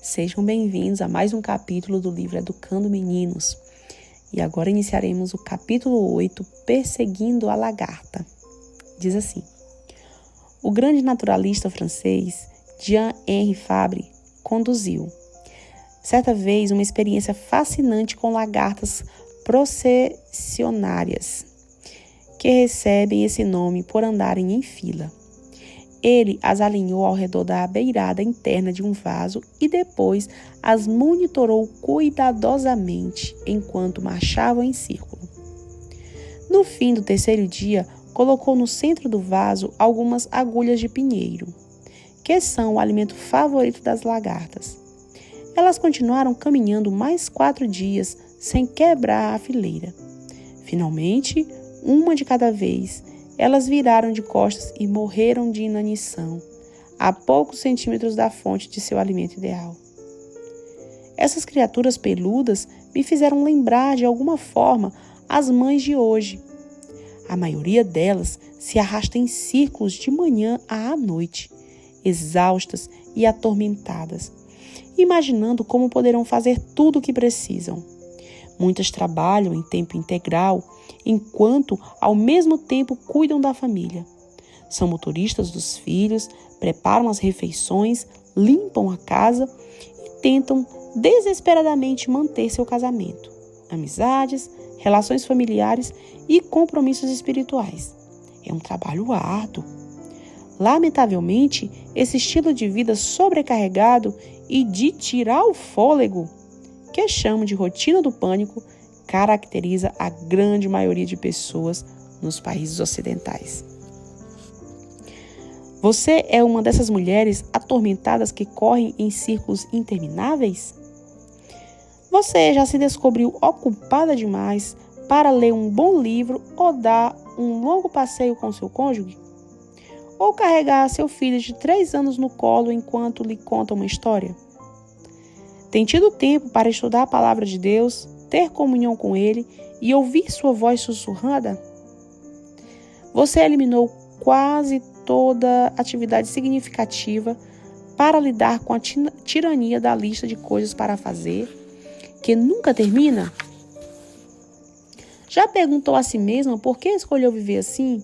Sejam bem-vindos a mais um capítulo do livro Educando Meninos. E agora iniciaremos o capítulo 8, Perseguindo a Lagarta. Diz assim: o grande naturalista francês Jean-Henri Fabre conduziu, certa vez, uma experiência fascinante com lagartas processionárias, que recebem esse nome por andarem em fila. Ele as alinhou ao redor da beirada interna de um vaso e depois as monitorou cuidadosamente enquanto marchavam em círculo. No fim do terceiro dia, colocou no centro do vaso algumas agulhas de pinheiro, que são o alimento favorito das lagartas. Elas continuaram caminhando mais 4 dias sem quebrar a fileira. Finalmente, uma de cada vez, elas viraram de costas e morreram de inanição, a poucos centímetros da fonte de seu alimento ideal. Essas criaturas peludas me fizeram lembrar de alguma forma as mães de hoje. A maioria delas se arrasta em círculos de manhã à noite, exaustas e atormentadas, imaginando como poderão fazer tudo o que precisam. Muitas trabalham em tempo integral, enquanto ao mesmo tempo cuidam da família. São motoristas dos filhos, preparam as refeições, limpam a casa e tentam desesperadamente manter seu casamento, amizades, relações familiares e compromissos espirituais. É um trabalho árduo. Lamentavelmente, esse estilo de vida sobrecarregado e de tirar o fôlego, que chamo de rotina do pânico, caracteriza a grande maioria de pessoas nos países ocidentais. Você é uma dessas mulheres atormentadas que correm em círculos intermináveis? Você já se descobriu ocupada demais para ler um bom livro ou dar um longo passeio com seu cônjuge? Ou carregar seu filho de 3 anos no colo enquanto lhe conta uma história? Tem tido tempo para estudar a palavra de Deus, ter comunhão com Ele e ouvir sua voz sussurrada? Você eliminou quase toda atividade significativa para lidar com a tirania da lista de coisas para fazer, que nunca termina? Já perguntou a si mesma por que escolheu viver assim?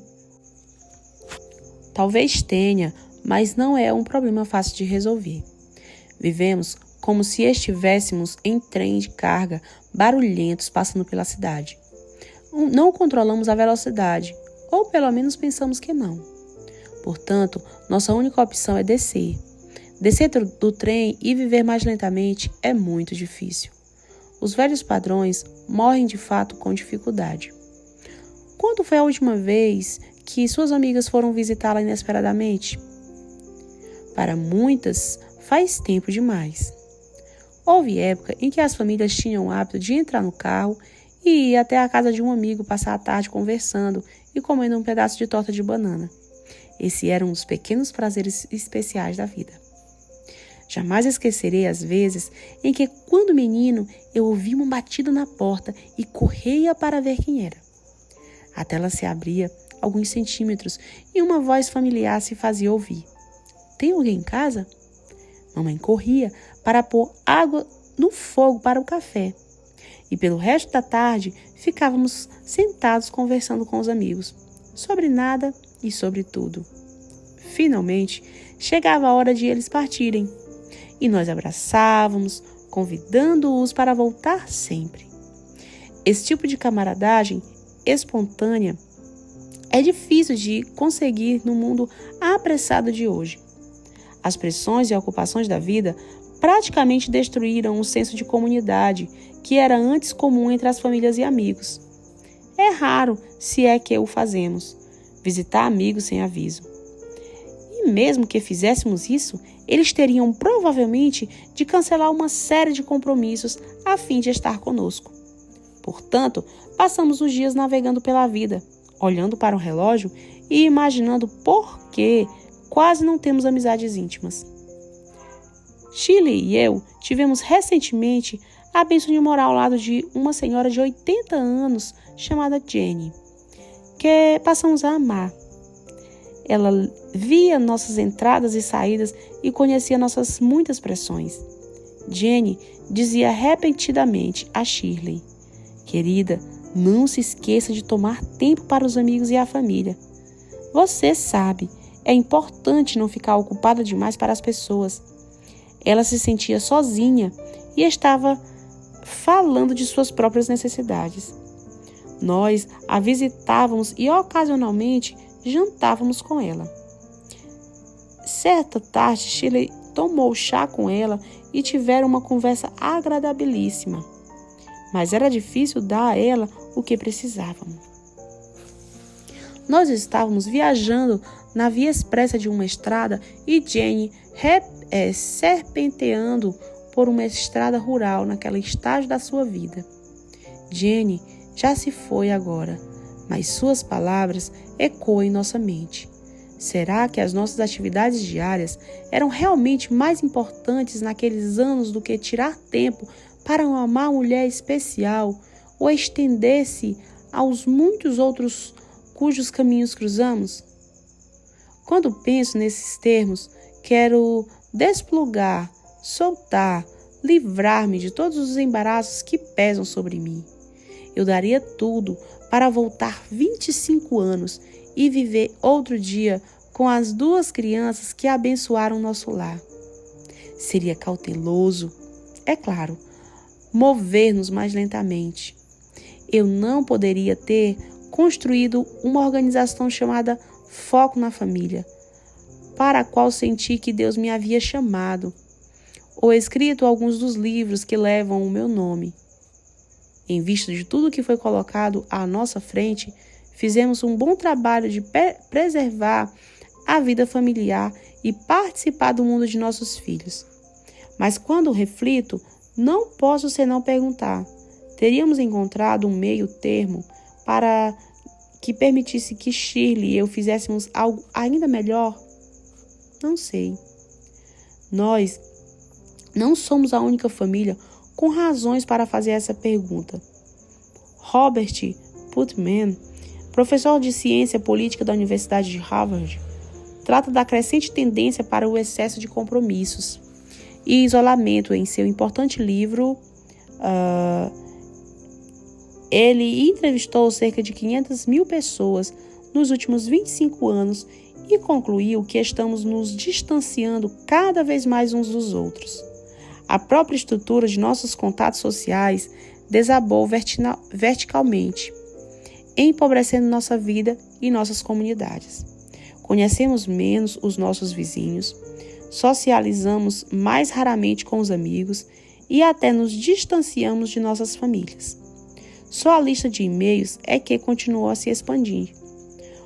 Talvez tenha, mas não é um problema fácil de resolver. Vivemos como se estivéssemos em trem de carga barulhentos passando pela cidade. Não controlamos a velocidade, ou pelo menos pensamos que não. Portanto, nossa única opção é descer. Descer do trem e viver mais lentamente é muito difícil. Os velhos padrões morrem de fato com dificuldade. Quando foi a última vez que suas amigas foram visitá-la inesperadamente? Para muitas, faz tempo demais. Houve época em que as famílias tinham o hábito de entrar no carro e ir até a casa de um amigo passar a tarde conversando e comendo um pedaço de torta de banana. Esse era um dos pequenos prazeres especiais da vida. Jamais esquecerei as vezes em que, quando menino, eu ouvi uma batida na porta e corria para ver quem era. A tela se abria alguns centímetros e uma voz familiar se fazia ouvir. Tem alguém em casa? Mamãe corria para pôr água no fogo para o café. E pelo resto da tarde ficávamos sentados conversando com os amigos, sobre nada e sobre tudo. Finalmente, chegava a hora de eles partirem. E nós abraçávamos, convidando-os para voltar sempre. Esse tipo de camaradagem espontânea é difícil de conseguir no mundo apressado de hoje. As pressões e ocupações da vida praticamente destruíram o senso de comunidade que era antes comum entre as famílias e amigos. É raro, se é que o fazemos, visitar amigos sem aviso. E mesmo que fizéssemos isso, eles teriam provavelmente de cancelar uma série de compromissos a fim de estar conosco. Portanto, passamos os dias navegando pela vida, olhando para o relógio e imaginando por que quase não temos amizades íntimas. Shirley e eu tivemos recentemente a bênção de morar ao lado de uma senhora de 80 anos chamada Jenny, que passamos a amar. Ela via nossas entradas e saídas e conhecia nossas muitas pressões. Jenny dizia repetidamente a Shirley: querida, não se esqueça de tomar tempo para os amigos e a família. Você sabe, é importante não ficar ocupada demais para as pessoas. Ela se sentia sozinha e estava falando de suas próprias necessidades. Nós a visitávamos e ocasionalmente jantávamos com ela. Certa tarde, Shirley tomou chá com ela e tiveram uma conversa agradabilíssima. Mas era difícil dar a ela o que precisávamos. Nós estávamos viajando na via expressa de uma estrada e Jenny serpenteando por uma estrada rural naquele estágio da sua vida. Jenny já se foi agora, mas suas palavras ecoam em nossa mente. Será que as nossas atividades diárias eram realmente mais importantes naqueles anos do que tirar tempo para amar uma mulher especial ou estender-se aos muitos outros cujos caminhos cruzamos? Quando penso nesses termos, quero desplugar, soltar, livrar-me de todos os embaraços que pesam sobre mim. Eu daria tudo para voltar 25 anos e viver outro dia com as 2 crianças que abençoaram nosso lar. Seria cauteloso, é claro, mover-nos mais lentamente. Eu não poderia ter construído uma organização chamada Foco na Família, para a qual senti que Deus me havia chamado, ou escrito alguns dos livros que levam o meu nome. Em vista de tudo que foi colocado à nossa frente, fizemos um bom trabalho de preservar a vida familiar e participar do mundo de nossos filhos. Mas quando reflito, não posso senão perguntar: teríamos encontrado um meio termo para que permitisse que Shirley e eu fizéssemos algo ainda melhor? Não sei. Nós não somos a única família com razões para fazer essa pergunta. Robert Putnam, professor de ciência política da Universidade de Harvard, trata da crescente tendência para o excesso de compromissos e isolamento em seu importante livro. Ele entrevistou cerca de 500 mil pessoas nos últimos 25 anos e concluiu que estamos nos distanciando cada vez mais uns dos outros. A própria estrutura de nossos contatos sociais desabou verticalmente, empobrecendo nossa vida e nossas comunidades. Conhecemos menos os nossos vizinhos, socializamos mais raramente com os amigos e até nos distanciamos de nossas famílias. Só a lista de e-mails é que continuou a se expandir.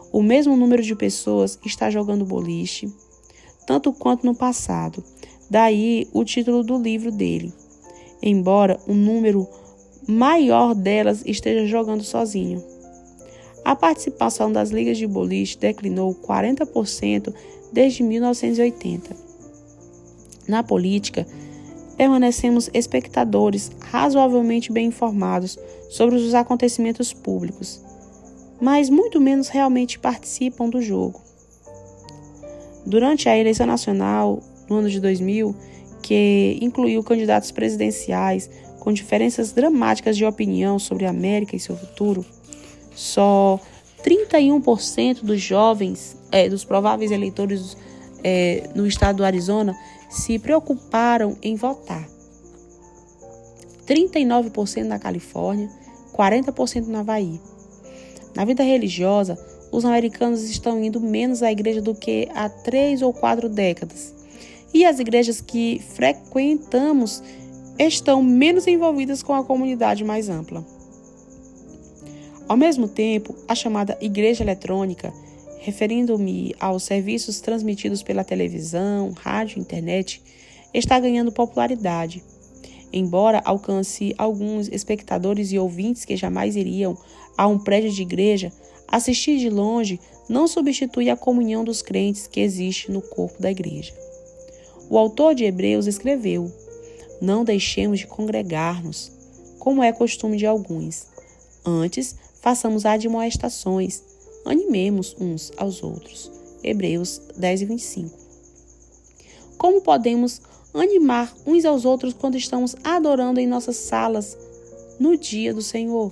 O mesmo número de pessoas está jogando boliche, tanto quanto no passado. Daí o título do livro dele. Embora um número maior delas esteja jogando sozinho. A participação das ligas de boliche declinou 40% desde 1980. Na política, permanecemos espectadores razoavelmente bem informados sobre os acontecimentos públicos, mas muito menos realmente participam do jogo. Durante a eleição nacional, no ano de 2000, que incluiu candidatos presidenciais com diferenças dramáticas de opinião sobre a América e seu futuro, só 31% dos jovens, dos prováveis eleitores no estado do Arizona, se preocuparam em votar. 39% na Califórnia, 40% no Havaí. Na vida religiosa, os americanos estão indo menos à igreja do que há 3 ou 4 décadas. E as igrejas que frequentamos estão menos envolvidas com a comunidade mais ampla. Ao mesmo tempo, a chamada igreja eletrônica, referindo-me aos serviços transmitidos pela televisão, rádio e internet, está ganhando popularidade. Embora alcance alguns espectadores e ouvintes que jamais iriam a um prédio de igreja, assistir de longe não substitui a comunhão dos crentes que existe no corpo da igreja. O autor de Hebreus escreveu: não deixemos de congregar-nos, como é costume de alguns. Antes, façamos admoestações, animemos uns aos outros. Hebreus 10:25. Como podemos animar uns aos outros quando estamos adorando em nossas salas no dia do Senhor.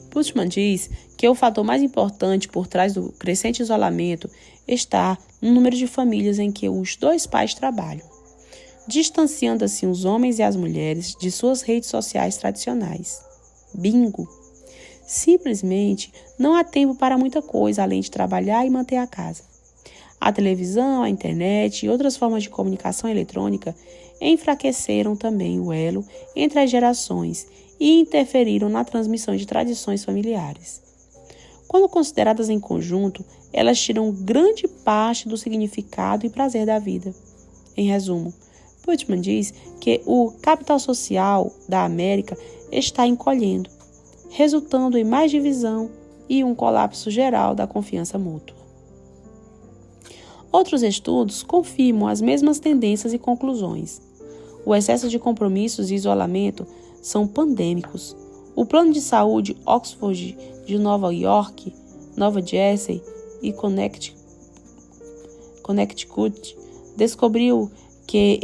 Putman diz que o fator mais importante por trás do crescente isolamento está no número de famílias em que os dois pais trabalham, distanciando assim os homens e as mulheres de suas redes sociais tradicionais. Bingo! Simplesmente não há tempo para muita coisa além de trabalhar e manter a casa. A televisão, a internet e outras formas de comunicação eletrônica enfraqueceram também o elo entre as gerações e interferiram na transmissão de tradições familiares. Quando consideradas em conjunto, elas tiram grande parte do significado e prazer da vida. Em resumo, Putman diz que o capital social da América está encolhendo, resultando em mais divisão e um colapso geral da confiança mútua. Outros estudos confirmam as mesmas tendências e conclusões. O excesso de compromissos e isolamento são pandêmicos. O Plano de Saúde Oxford de Nova York, Nova Jersey e Connecticut descobriu que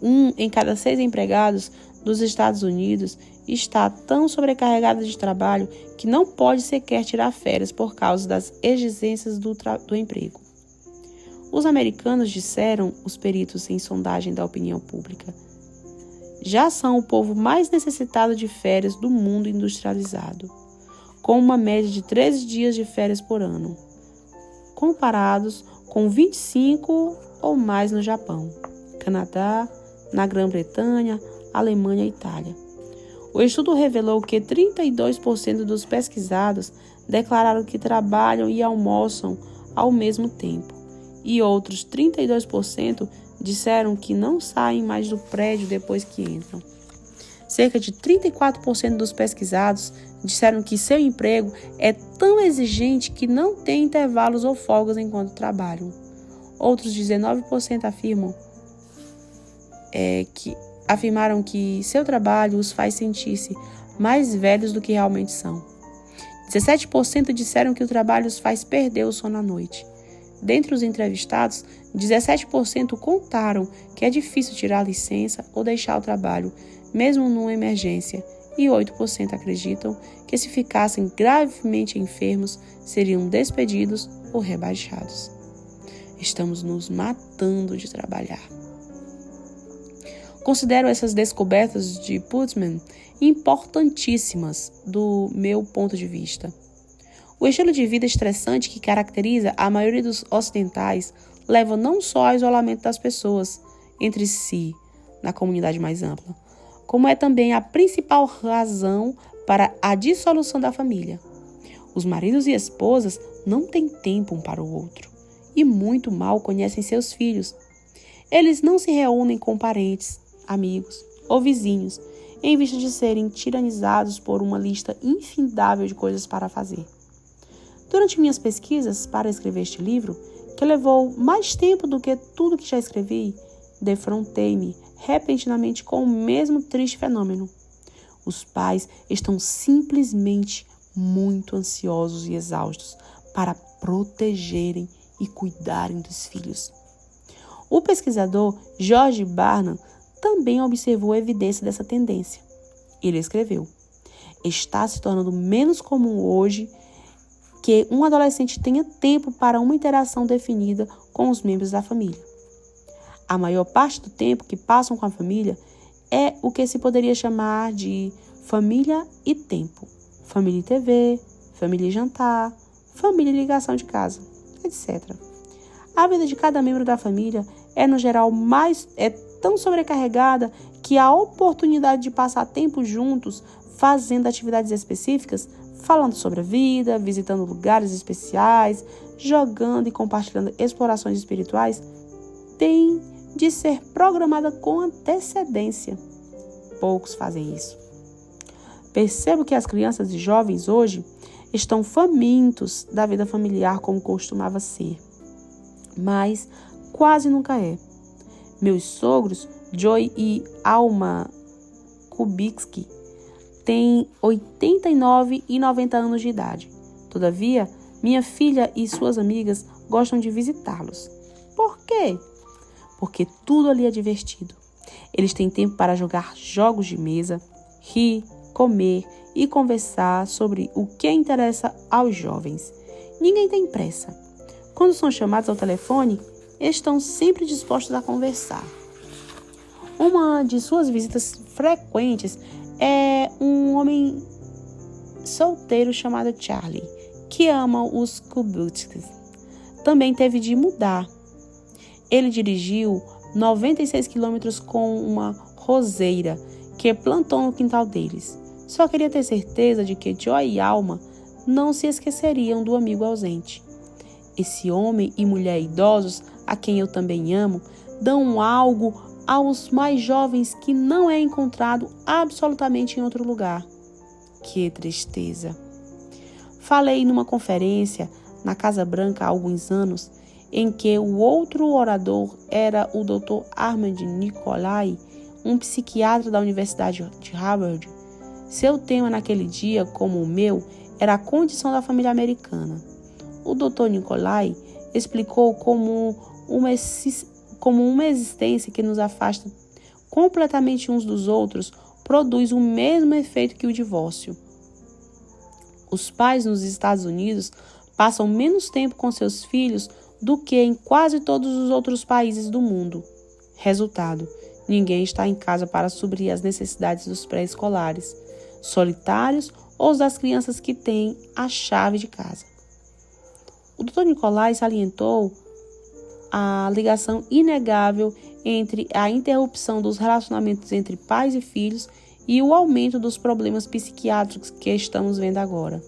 um em cada 6 empregados dos Estados Unidos está tão sobrecarregado de trabalho que não pode sequer tirar férias por causa das exigências do emprego. Os americanos, disseram os peritos em sondagem da opinião pública, já são o povo mais necessitado de férias do mundo industrializado, com uma média de 13 dias de férias por ano, comparados com 25 ou mais no Japão, Canadá, na Grã-Bretanha, Alemanha e Itália. O estudo revelou que 32% dos pesquisados declararam que trabalham e almoçam ao mesmo tempo, e outros 32% disseram que não saem mais do prédio depois que entram. Cerca de 34% dos pesquisados disseram que seu emprego é tão exigente que não tem intervalos ou folgas enquanto trabalham. Outros 19% afirmaram que seu trabalho os faz sentir-se mais velhos do que realmente são. 17% disseram que o trabalho os faz perder o sono à noite. Dentre os entrevistados, 17% contaram que é difícil tirar licença ou deixar o trabalho, mesmo numa emergência, e 8% acreditam que se ficassem gravemente enfermos, seriam despedidos ou rebaixados. Estamos nos matando de trabalhar. Considero essas descobertas de Putman importantíssimas do meu ponto de vista. O estilo de vida estressante que caracteriza a maioria dos ocidentais leva não só ao isolamento das pessoas entre si, na comunidade mais ampla, como é também a principal razão para a dissolução da família. Os maridos e esposas não têm tempo um para o outro e muito mal conhecem seus filhos. Eles não se reúnem com parentes, amigos ou vizinhos, em vista de serem tiranizados por uma lista infindável de coisas para fazer. Durante minhas pesquisas para escrever este livro, que levou mais tempo do que tudo que já escrevi, defrontei-me repentinamente com o mesmo triste fenômeno. Os pais estão simplesmente muito ansiosos e exaustos para protegerem e cuidarem dos filhos. O pesquisador George Barnum também observou a evidência dessa tendência. Ele escreveu: está se tornando menos comum hoje que um adolescente tenha tempo para uma interação definida com os membros da família. A maior parte do tempo que passam com a família é o que se poderia chamar de família e tempo. Família e TV, família e jantar, família e ligação de casa, etc. A vida de cada membro da família é, no geral, tão sobrecarregada que a oportunidade de passar tempo juntos, fazendo atividades específicas, falando sobre a vida, visitando lugares especiais, jogando e compartilhando explorações espirituais, tem de ser programada com antecedência. Poucos fazem isso. Percebo que as crianças e jovens hoje estão famintos da vida familiar como costumava ser, mas quase nunca é. Meus sogros, Joy e Alma Kubicki, têm 89 e 90 anos de idade. Todavia, minha filha e suas amigas gostam de visitá-los. Por quê? porque tudo ali é divertido. Eles têm tempo para jogar jogos de mesa, rir, comer e conversar sobre o que interessa aos jovens. Ninguém tem pressa. Quando são chamados ao telefone, estão sempre dispostos a conversar. Uma de suas visitas frequentes é um homem solteiro chamado Charlie, que ama os Kubutskis. Também teve de mudar. Ele dirigiu 96 quilômetros com uma roseira que plantou no quintal deles. Só queria ter certeza de que Joy e Alma não se esqueceriam do amigo ausente. Esse homem e mulher idosos, a quem eu também amo, dão algo aos mais jovens que não é encontrado absolutamente em outro lugar. Que tristeza! Falei numa conferência na Casa Branca há alguns anos, em que o outro orador era o Dr. Armand Nicolai, um psiquiatra da Universidade de Harvard. Seu tema naquele dia, como o meu, era a condição da família americana. O Dr. Nicolai explicou como uma existência que nos afasta completamente uns dos outros produz o mesmo efeito que o divórcio. Os pais nos Estados Unidos passam menos tempo com seus filhos do que em quase todos os outros países do mundo. Resultado: ninguém está em casa para suprir as necessidades dos pré-escolares, solitários ou das crianças que têm a chave de casa. O Dr. Nicolai salientou a ligação inegável entre a interrupção dos relacionamentos entre pais e filhos e o aumento dos problemas psiquiátricos que estamos vendo agora.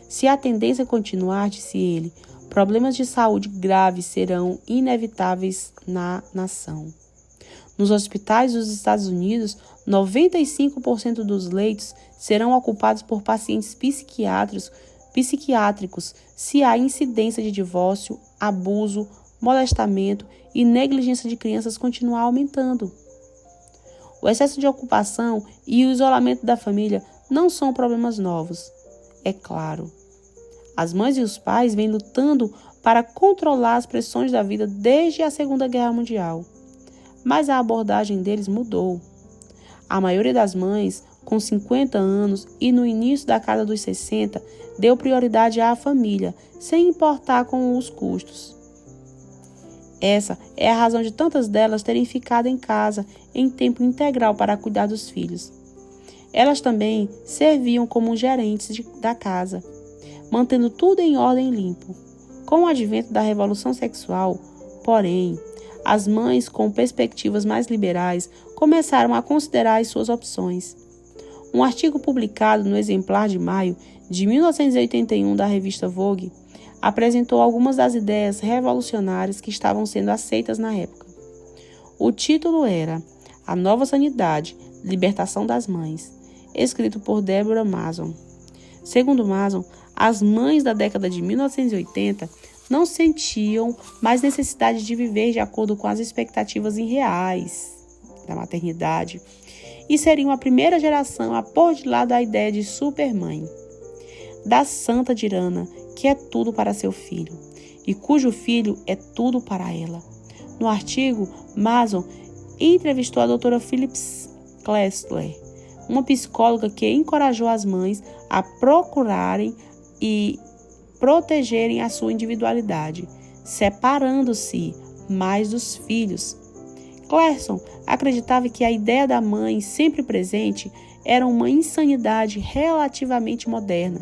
Se a tendência continuar, disse ele, problemas de saúde graves serão inevitáveis na nação. Nos hospitais dos Estados Unidos, 95% dos leitos serão ocupados por pacientes psiquiátricos se a incidência de divórcio, abuso, molestamento e negligência de crianças continuar aumentando. O excesso de ocupação e o isolamento da família não são problemas novos. É claro, as mães e os pais vêm lutando para controlar as pressões da vida desde a Segunda Guerra Mundial. Mas a abordagem deles mudou. A maioria das mães, com 50 anos e no início da década dos 60, deu prioridade à família, sem importar com os custos. Essa é a razão de tantas delas terem ficado em casa em tempo integral para cuidar dos filhos. Elas também serviam como gerentes da casa, mantendo tudo em ordem e limpo. Com o advento da revolução sexual, porém, as mães com perspectivas mais liberais começaram a considerar as suas opções. Um artigo publicado no exemplar de maio de 1981 da revista Vogue apresentou algumas das ideias revolucionárias que estavam sendo aceitas na época. O título era A Nova Sanidade, Libertação das Mães, escrito por Deborah Mason. Segundo Mason, as mães da década de 1980 não sentiam mais necessidade de viver de acordo com as expectativas irreais da maternidade e seriam a primeira geração a pôr de lado a ideia de supermãe, da santa tirana que é tudo para seu filho e cujo filho é tudo para ela. No artigo, Mason entrevistou a doutora Phyllis Klessler, uma psicóloga que encorajou as mães a procurarem e protegerem a sua individualidade, separando-se mais dos filhos. Clerson acreditava que a ideia da mãe sempre presente era uma insanidade relativamente moderna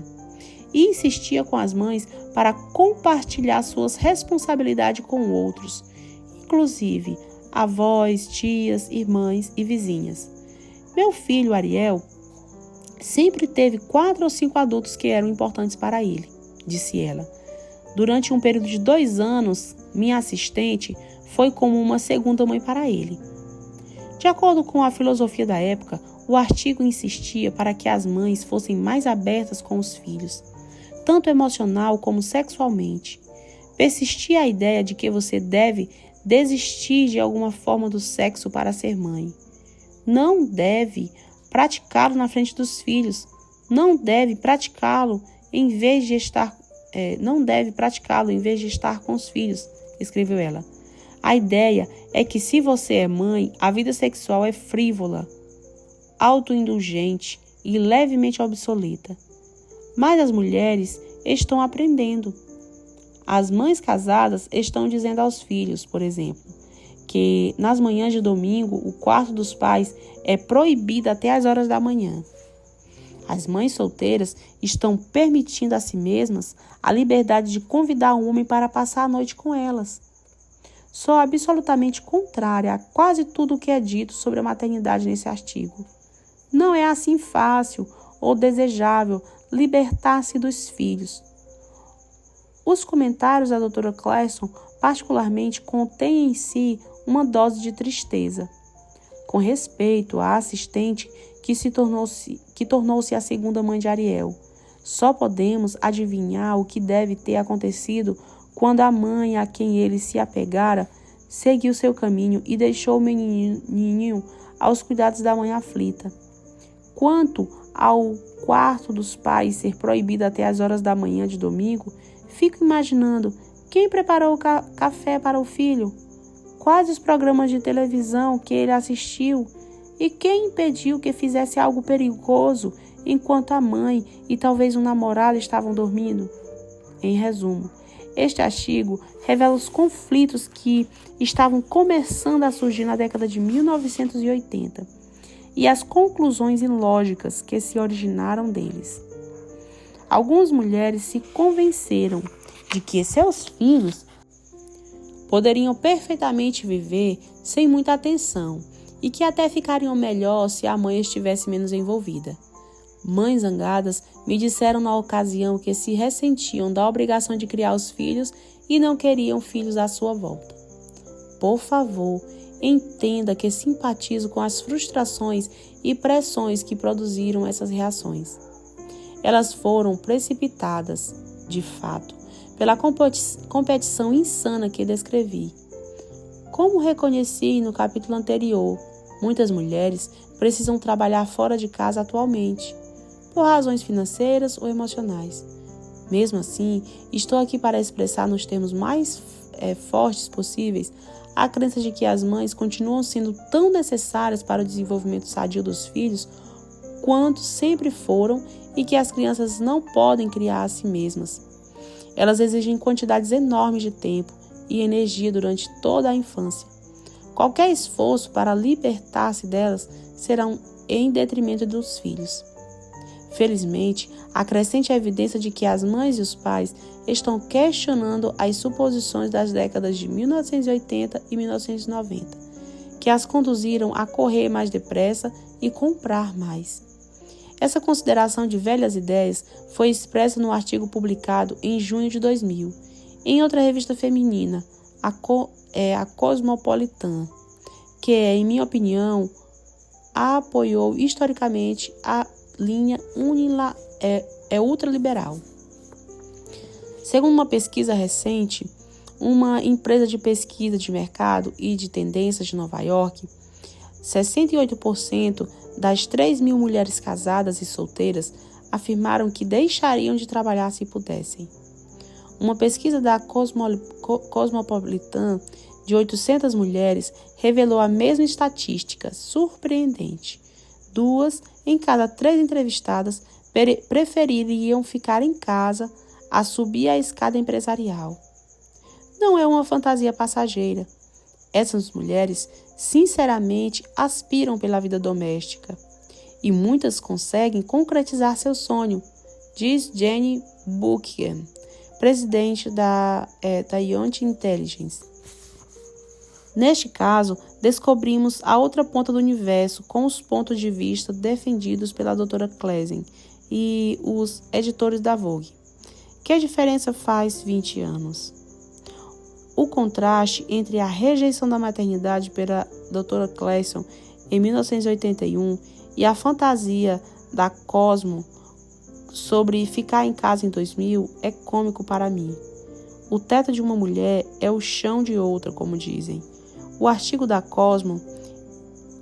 e insistia com as mães para compartilhar suas responsabilidades com outros, inclusive avós, tias, irmãs e vizinhas. Meu filho, Ariel, sempre teve 4 ou 5 adultos que eram importantes para ele, disse ela. Durante um período de 2 anos, minha assistente foi como uma segunda mãe para ele. De acordo com a filosofia da época, o artigo insistia para que as mães fossem mais abertas com os filhos, tanto emocional como sexualmente. Persistia a ideia de que você deve desistir de alguma forma do sexo para ser mãe. Não deve praticá-lo na frente dos filhos. Não deve praticá-lo em vez de estar com os filhos, escreveu ela. A ideia é que se você é mãe, a vida sexual é frívola, autoindulgente e levemente obsoleta. Mas as mulheres estão aprendendo. As mães casadas estão dizendo aos filhos, por exemplo, que nas manhãs de domingo o quarto dos pais é proibido até as horas da manhã. As mães solteiras estão permitindo a si mesmas a liberdade de convidar um homem para passar a noite com elas. Sou absolutamente contrária a quase tudo o que é dito sobre a maternidade nesse artigo. Não é assim fácil ou desejável libertar-se dos filhos. Os comentários da doutora Clason, particularmente, contêm em si uma dose de tristeza. Com respeito à assistente que tornou-se a segunda mãe de Ariel, só podemos adivinhar o que deve ter acontecido quando a mãe a quem ele se apegara seguiu seu caminho e deixou o menininho aos cuidados da mãe aflita. Quanto ao quarto dos pais ser proibido até as horas da manhã de domingo, fico imaginando quem preparou o café para o filho, quais os programas de televisão que ele assistiu e quem impediu que fizesse algo perigoso enquanto a mãe e talvez um namorado estavam dormindo. Em resumo, este artigo revela os conflitos que estavam começando a surgir na década de 1980 e as conclusões ilógicas que se originaram deles. Algumas mulheres se convenceram de que seus filhos poderiam perfeitamente viver sem muita atenção e que até ficariam melhor se a mãe estivesse menos envolvida. Mães zangadas me disseram na ocasião que se ressentiam da obrigação de criar os filhos e não queriam filhos à sua volta. Por favor, entenda que simpatizo com as frustrações e pressões que produziram essas reações. Elas foram precipitadas, de fato, pela competição insana que descrevi. Como reconheci no capítulo anterior, muitas mulheres precisam trabalhar fora de casa atualmente, por razões financeiras ou emocionais. Mesmo assim, estou aqui para expressar nos termos mais fortes possíveis a crença de que as mães continuam sendo tão necessárias para o desenvolvimento sadio dos filhos quanto sempre foram e que as crianças não podem criar a si mesmas. Elas exigem quantidades enormes de tempo e energia durante toda a infância. Qualquer esforço para libertar-se delas será em detrimento dos filhos. Felizmente, há crescente evidência de que as mães e os pais estão questionando as suposições das décadas de 1980 e 1990, que as conduziram a correr mais depressa e comprar mais. Essa consideração de velhas ideias foi expressa no artigo publicado em junho de 2000, em outra revista feminina, a Cosmopolitan, que, em minha opinião, apoiou historicamente a linha ultraliberal. Segundo uma pesquisa recente, uma empresa de pesquisa de mercado e de tendências de Nova York, 68% das 3.000 mulheres casadas e solteiras afirmaram que deixariam de trabalhar se pudessem. Uma pesquisa da Cosmopolitan de 800 mulheres revelou a mesma estatística surpreendente. 2 em cada 3 entrevistadas prefeririam ficar em casa a subir a escada empresarial. Não é uma fantasia passageira. Essas mulheres, sinceramente, aspiram pela vida doméstica. E muitas conseguem concretizar seu sonho, diz Jenny Buckingham, presidente da Yonti Intelligence. Neste caso, descobrimos a outra ponta do universo com os pontos de vista defendidos pela doutora Clason e os editores da Vogue. Que diferença faz 20 anos? O contraste entre a rejeição da maternidade pela doutora Clason em 1981 e a fantasia da Cosmo sobre ficar em casa em 2000 é cômico para mim. O teto de uma mulher é o chão de outra, como dizem. O artigo da Cosmo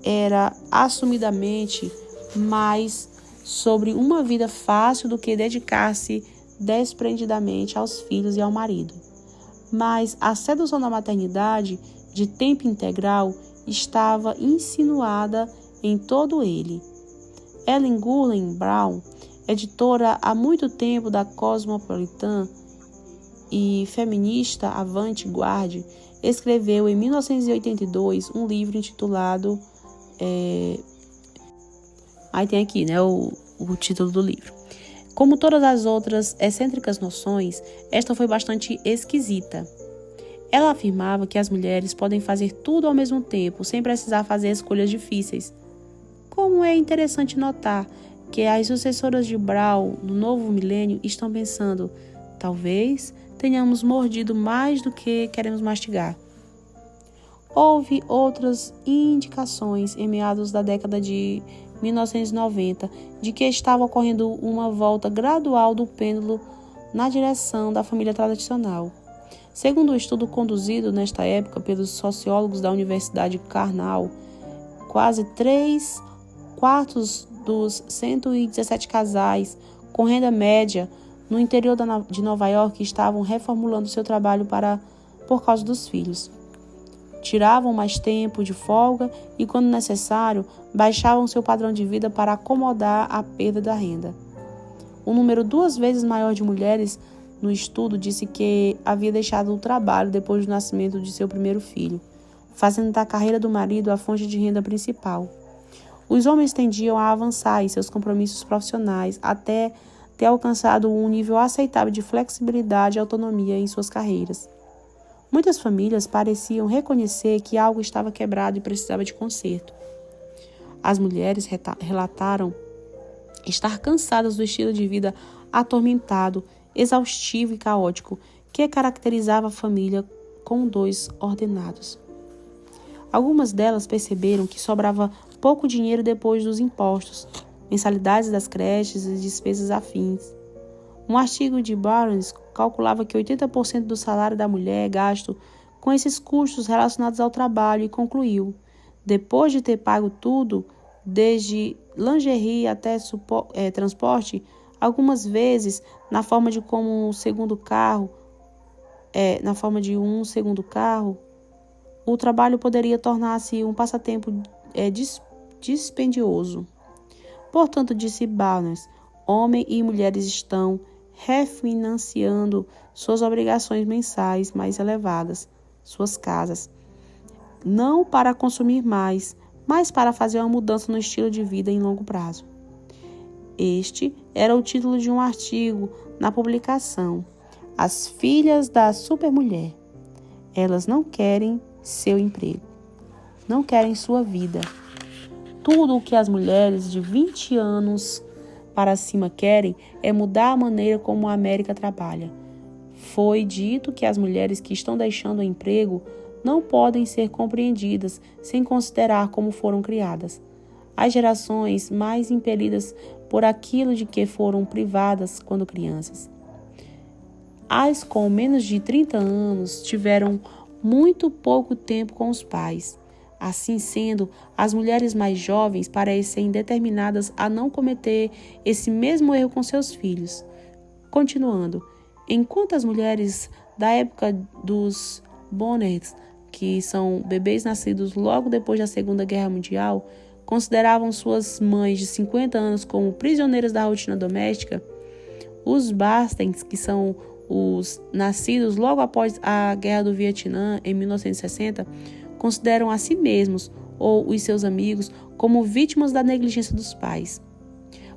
era assumidamente mais sobre uma vida fácil do que dedicar-se desprendidamente aos filhos e ao marido. Mas a sedução da maternidade de tempo integral estava insinuada em todo ele. Ellen Gurley Brown, editora há muito tempo da Cosmopolitan e feminista avant-garde, escreveu em 1982 um livro intitulado aí tem aqui, o título do livro. Como todas as outras excêntricas noções, esta foi bastante esquisita. Ela afirmava que as mulheres podem fazer tudo ao mesmo tempo, sem precisar fazer escolhas difíceis. Como é interessante notar que as sucessoras de Brown no novo milênio estão pensando, talvez tenhamos mordido mais do que queremos mastigar. Houve outras indicações em meados da década de 1990 de que estava ocorrendo uma volta gradual do pêndulo na direção da família tradicional. Segundo um estudo conduzido nesta época pelos sociólogos da Universidade Cornell, quase 3/4 dos 117 casais com renda média no interior de Nova York estavam reformulando seu trabalho por causa dos filhos. Tiravam mais tempo de folga e, quando necessário, baixavam seu padrão de vida para acomodar a perda da renda. Um número 2 vezes maior de mulheres no estudo disse que havia deixado o trabalho depois do nascimento de seu primeiro filho, fazendo da carreira do marido a fonte de renda principal. Os homens tendiam a avançar em seus compromissos profissionais até ter alcançado um nível aceitável de flexibilidade e autonomia em suas carreiras. Muitas famílias pareciam reconhecer que algo estava quebrado e precisava de conserto. As mulheres relataram estar cansadas do estilo de vida atormentado, exaustivo e caótico que caracterizava a família com 2 ordenados. Algumas delas perceberam que sobrava pouco dinheiro depois dos impostos, mensalidades das creches e despesas afins. Um artigo de Barnes calculava que 80% do salário da mulher é gasto com esses custos relacionados ao trabalho e concluiu: depois de ter pago tudo, desde lingerie até transporte, algumas vezes na forma de um segundo carro, o trabalho poderia tornar-se um passatempo dispendioso. Portanto, disse Barnes, homens e mulheres estão refinanciando suas obrigações mensais mais elevadas, suas casas, não para consumir mais, mas para fazer uma mudança no estilo de vida em longo prazo. Este era o título de um artigo na publicação As Filhas da Supermulher. Elas não querem seu emprego, não querem sua vida. Tudo o que as mulheres de 20 anos para cima querem é mudar a maneira como a América trabalha. Foi dito que as mulheres que estão deixando o emprego não podem ser compreendidas sem considerar como foram criadas. As gerações mais impelidas por aquilo de que foram privadas quando crianças. As com menos de 30 anos tiveram muito pouco tempo com os pais. Assim sendo, as mulheres mais jovens parecem determinadas a não cometer esse mesmo erro com seus filhos. Continuando, enquanto as mulheres da época dos Bonnets, que são bebês nascidos logo depois da Segunda Guerra Mundial, consideravam suas mães de 50 anos como prisioneiras da rotina doméstica, os Bastens, que são os nascidos logo após a Guerra do Vietnã, em 1960, consideram a si mesmos ou os seus amigos como vítimas da negligência dos pais.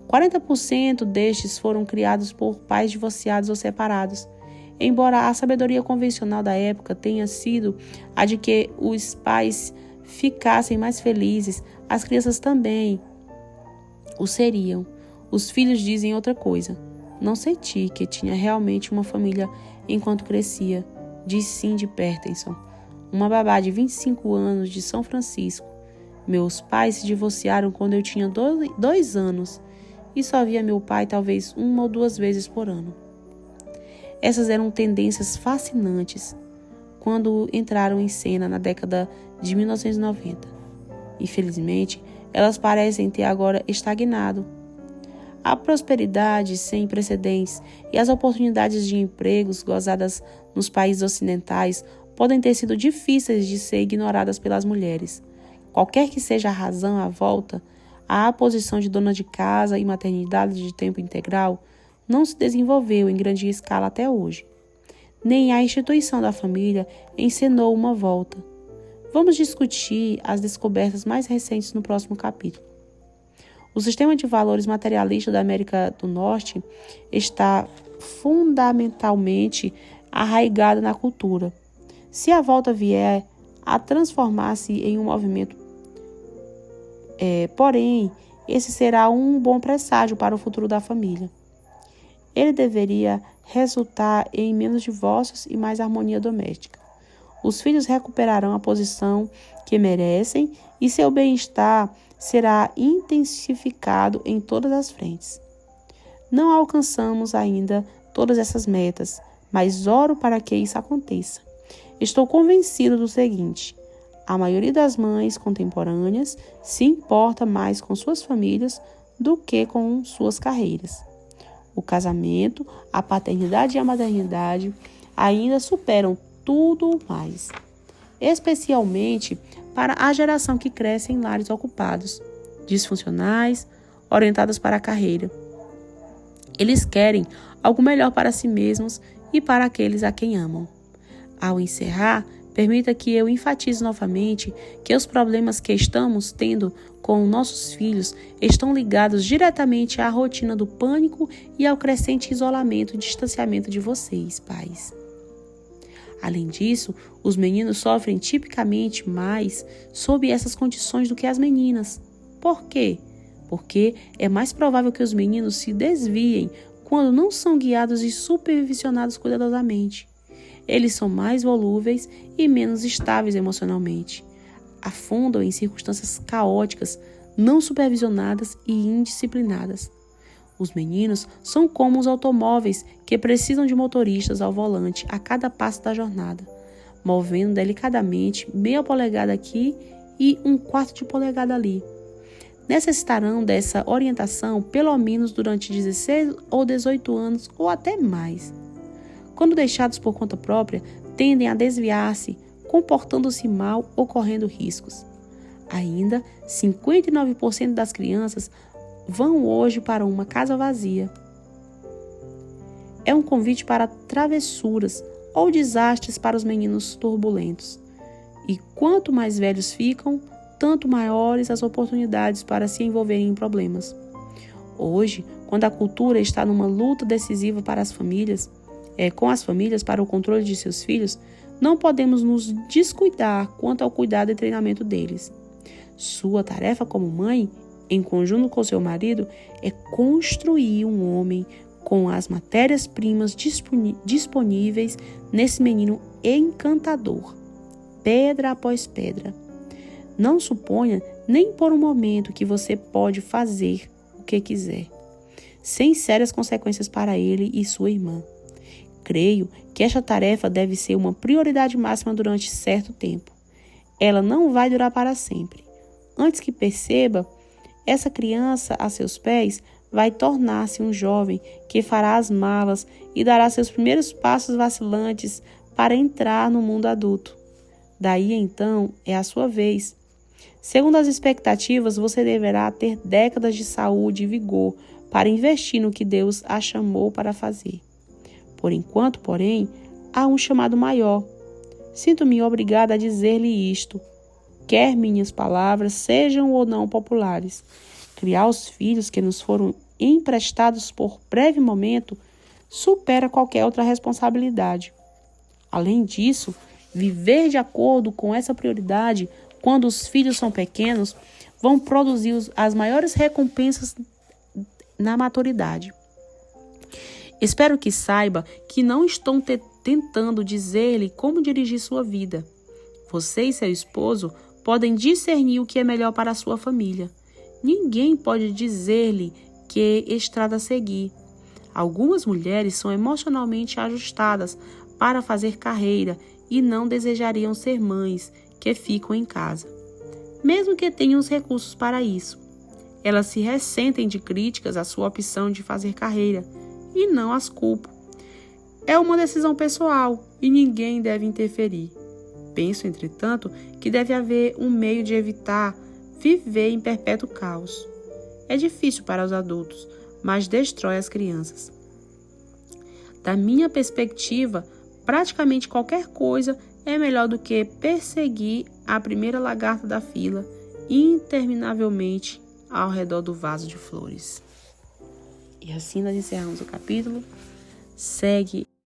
40% destes foram criados por pais divorciados ou separados, embora a sabedoria convencional da época tenha sido a de que os pais ficassem mais felizes, as crianças também o seriam. Os filhos dizem outra coisa. Não senti que tinha realmente uma família enquanto crescia, diz Cindy Peterson, uma babá de 25 anos de São Francisco. Meus pais se divorciaram quando eu tinha 2 anos e só via meu pai talvez 1 ou 2 vezes por ano. Essas eram tendências fascinantes quando entraram em cena na década de 1990. Infelizmente, elas parecem ter agora estagnado. A prosperidade sem precedentes e as oportunidades de empregos gozadas nos países ocidentais podem ter sido difíceis de ser ignoradas pelas mulheres. Qualquer que seja a razão à volta, a posição de dona de casa e maternidade de tempo integral não se desenvolveu em grande escala até hoje. Nem a instituição da família encenou uma volta. Vamos discutir as descobertas mais recentes no próximo capítulo. O sistema de valores materialista da América do Norte está fundamentalmente arraigado na cultura. Se a volta vier a transformar-se em um movimento, porém, esse será um bom presságio para o futuro da família. Ele deveria resultar em menos divórcios e mais harmonia doméstica. Os filhos recuperarão a posição que merecem e seu bem-estar será intensificado em todas as frentes. Não alcançamos ainda todas essas metas, mas oro para que isso aconteça. Estou convencido do seguinte: a maioria das mães contemporâneas se importa mais com suas famílias do que com suas carreiras. O casamento, a paternidade e a maternidade ainda superam tudo mais, especialmente para a geração que cresce em lares ocupados, disfuncionais, orientados para a carreira. Eles querem algo melhor para si mesmos e para aqueles a quem amam. Ao encerrar, permita que eu enfatize novamente que os problemas que estamos tendo com nossos filhos estão ligados diretamente à rotina do pânico e ao crescente isolamento e distanciamento de vocês, pais. Além disso, os meninos sofrem tipicamente mais sob essas condições do que as meninas. Por quê? Porque é mais provável que os meninos se desviem quando não são guiados e supervisionados cuidadosamente. Eles são mais volúveis e menos estáveis emocionalmente. Afundam em circunstâncias caóticas, não supervisionadas e indisciplinadas. Os meninos são como os automóveis que precisam de motoristas ao volante a cada passo da jornada, movendo delicadamente meia polegada aqui e um quarto de polegada ali. Necessitarão dessa orientação pelo menos durante 16 ou 18 anos ou até mais. Quando deixados por conta própria, tendem a desviar-se, comportando-se mal ou correndo riscos. Ainda, 59% das crianças vão hoje para uma casa vazia. É um convite para travessuras ou desastres para os meninos turbulentos. E quanto mais velhos ficam, tanto maiores as oportunidades para se envolverem em problemas. Hoje, quando a cultura está numa luta decisiva para as famílias, com as famílias para o controle de seus filhos, não podemos nos descuidar quanto ao cuidado e treinamento deles. Sua tarefa como mãe, em conjunto com seu marido, é construir um homem com as matérias-primas disponíveis nesse menino encantador, pedra após pedra. Não suponha nem por um momento que você pode fazer o que quiser, sem sérias consequências para ele e sua irmã. Creio que esta tarefa deve ser uma prioridade máxima durante certo tempo. Ela não vai durar para sempre. Antes que perceba, essa criança a seus pés vai tornar-se um jovem que fará as malas e dará seus primeiros passos vacilantes para entrar no mundo adulto. Daí então é a sua vez. Segundo as expectativas, você deverá ter décadas de saúde e vigor para investir no que Deus a chamou para fazer. Por enquanto, porém, há um chamado maior. Sinto-me obrigada a dizer-lhe isto, quer minhas palavras sejam ou não populares. Criar os filhos que nos foram emprestados por breve momento supera qualquer outra responsabilidade. Além disso, viver de acordo com essa prioridade quando os filhos são pequenos vão produzir as maiores recompensas na maturidade. Espero que saiba que não estou tentando dizer-lhe como dirigir sua vida. Você e seu esposo podem discernir o que é melhor para a sua família. Ninguém pode dizer-lhe que estrada seguir. Algumas mulheres são emocionalmente ajustadas para fazer carreira e não desejariam ser mães que ficam em casa, mesmo que tenham os recursos para isso. Elas se ressentem de críticas à sua opção de fazer carreira e não as culpam. É uma decisão pessoal e ninguém deve interferir. Penso, entretanto, que deve haver um meio de evitar viver em perpétuo caos. É difícil para os adultos, mas destrói as crianças. Da minha perspectiva, praticamente qualquer coisa é melhor do que perseguir a primeira lagarta da fila interminavelmente ao redor do vaso de flores. E assim nós encerramos o capítulo. Segue